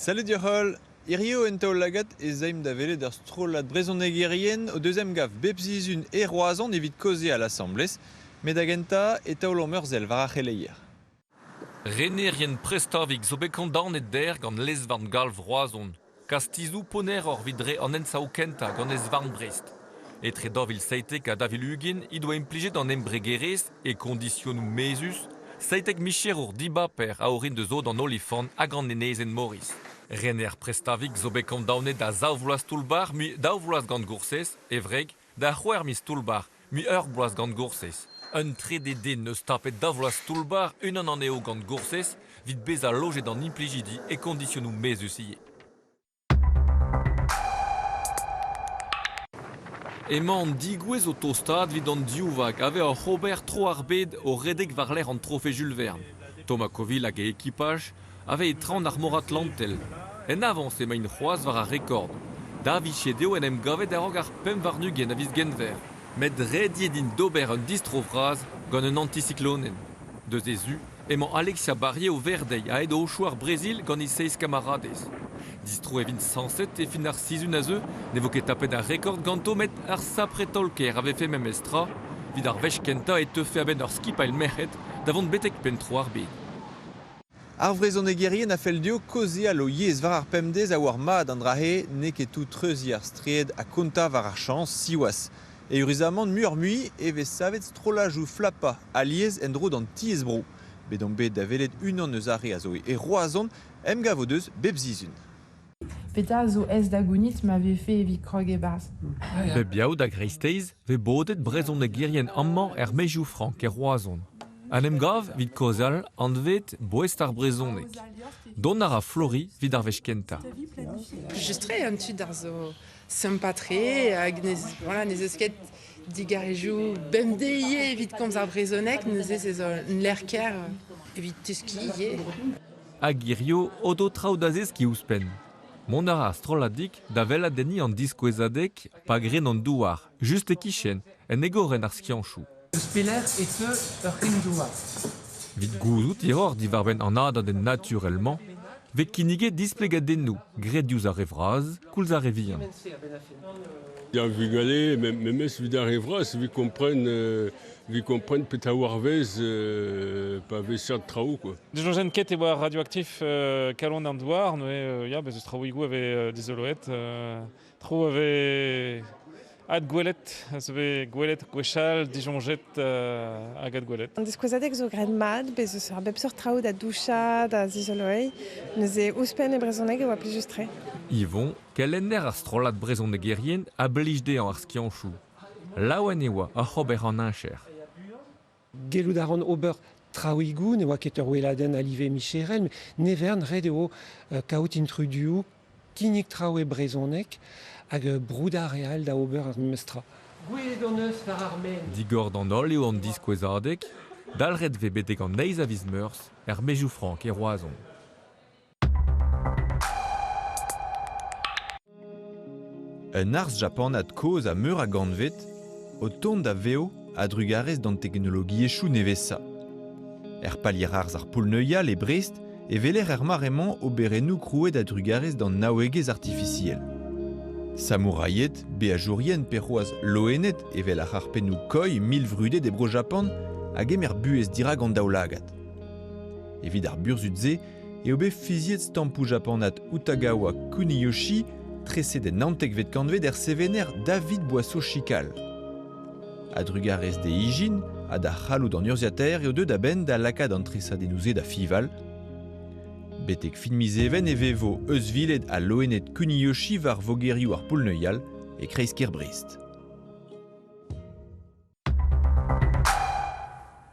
Salut Diorol, Irio en taolagat e zaim da vele d'ar strollad brezhonegerien au deuxième gav bepzizun e roazan evit koze à l'assemblès, met agenta e taolomeur zel var a c'heleier. Renerien prestavik zo bekant daonet der gant lesvarn galv roazon. Kastizou poner or vidre an ensaou kenta gant esvarn Brest. Etre davil seitek a davil ugin, i doa impliget an embregerez e kondisionou mezus, seitek micher ur diba per a orin de zo d'an olifant a gant nenezen Maurice. Rener prestavik zo bekant daonet da zaouvloaz toulbar mu daouvloaz gant goursez, evreg, da c'hwer mis toulbar mu ur bloaz gant goursez. Un tredede neus tapet daouvloaz toulbar unan an eo gant goursez, vid bez a loget an implijidi e kondisionou mezus ie. Emañ digouez o tostad vid an diouvag ave ar Robert tro ar bed o redek war l'er an trofe Jules Verne. Thomas Coville hag e ekipaj ave e tran ar morat lantel. En avans emañ c'hoaz war ar rekord. Da vichet eo en em gavet er ar pem varnugen a viz genver. Met redie din d'ober un distro vraz gant un anticyclonen. Deus ezu, emañ Alexia Barrier o verdei a ed o chouar Brésil gant i 6 kamaradez. Distro evin 107 e fin ar 6 a zeu, ne vo ket tapet ar rekord ganto met ar sapretolker ave fe mem estra, vid ar vech kenta e teufe a ben ar skip a el merc'hed davant betek pentro ar bed. Ar vrezhonegerien a fel dio koze a lo yez var ar pemdez a war mad an drahe ne ket tout treuzi ar stred a konta var ar chans siwas. E urizamant mur mui e vez savet strollaj ou flapa a liez en dro d'an tiez bro. Bet an bet da velet unan eus are a zo e roazon em gav o deus bepzizun. Peta zo ez da gounit m'avait fait evit krog e baz. Be biaoù da greisteiz ve bodet brezhonegerien amman mejoù frank e roazon. An em gav vid kozal an vet boest ar brezonek. Don ar a flori vid ar vech kenta. Justre un tud ar zo sympatre hag voilà, nez eus ket digarejou bemdeie evit komz ar brezonek, nez eus l'air ker evit tuskiye. Hag irio odo traoudazez ki ouspen. Mont a astroladik da vel a deni an diskouezadek pa gren an douar, just e kichen, en egoren ar skianchou. Eus peler e teu ur rin douar. Vid gouzout iror divarben an ad den naturellement, vek kinige displegadennou, gredioù a revraz, koulz a revian. Ya vigale, memes vid a revraz, vi kompren pet a warvez pa vesiad traoù, quoi. Dijonjen ket e oa radioaktif kalon an douar, noe ya bez eus traoigou ave dizoloet, tro ave ad gwelet, ez ave gwelet gwechal, dijonjet hag ad gwelet. An diskouezadek zo gred mad, bez eus ar bepseur traoù da doucha, da zizoloei, neus e ouspen e brezhoneg e oa pli justre. Yvon, kelenner ar strollad brezhonegerien a belijde an ar skianchou. Laouen e oa a c'hober an incher. Gelout a ran ober traoigou, ne oa ket ur weladen alive micherel, nevern red eo kaout intrudiou, kinik trao e brezonek, hag brouda real da ober ar mestra. Gouet an eus war ar men. Digord an ol eo an diskouezadek, dalret ve betek an neiz a viz meurs, mejoù frank e roazon. Un ars japanat koz a meur a ganvet, o tont da veo a drugarez d'an teknologi echou nevesa. Palier ars ar poulneuial e Brest e veler maremant oberenou krouet a drugarez d'an naouegez artificiel. Samouraiet, be a jourien perroaz loenet e vel ar arpenou koi mil vrudet e bro Japan hag emer buez dira gant daoulagat. Evit ar burzutze e obe fiziet stampou japanat Utagawa Kuniyoshi trese den nantek vet kanvet sevener David Boisseau Chikal. A drugarez de hijin, a da c'halou d'an urziater eo deud a ben da lakad an tresadenouze da fival. Betek fin mizeven e vevo eus vilet a loenet Kuniyoshi var vogerioù ar poulneuial e kreiz ker Brest.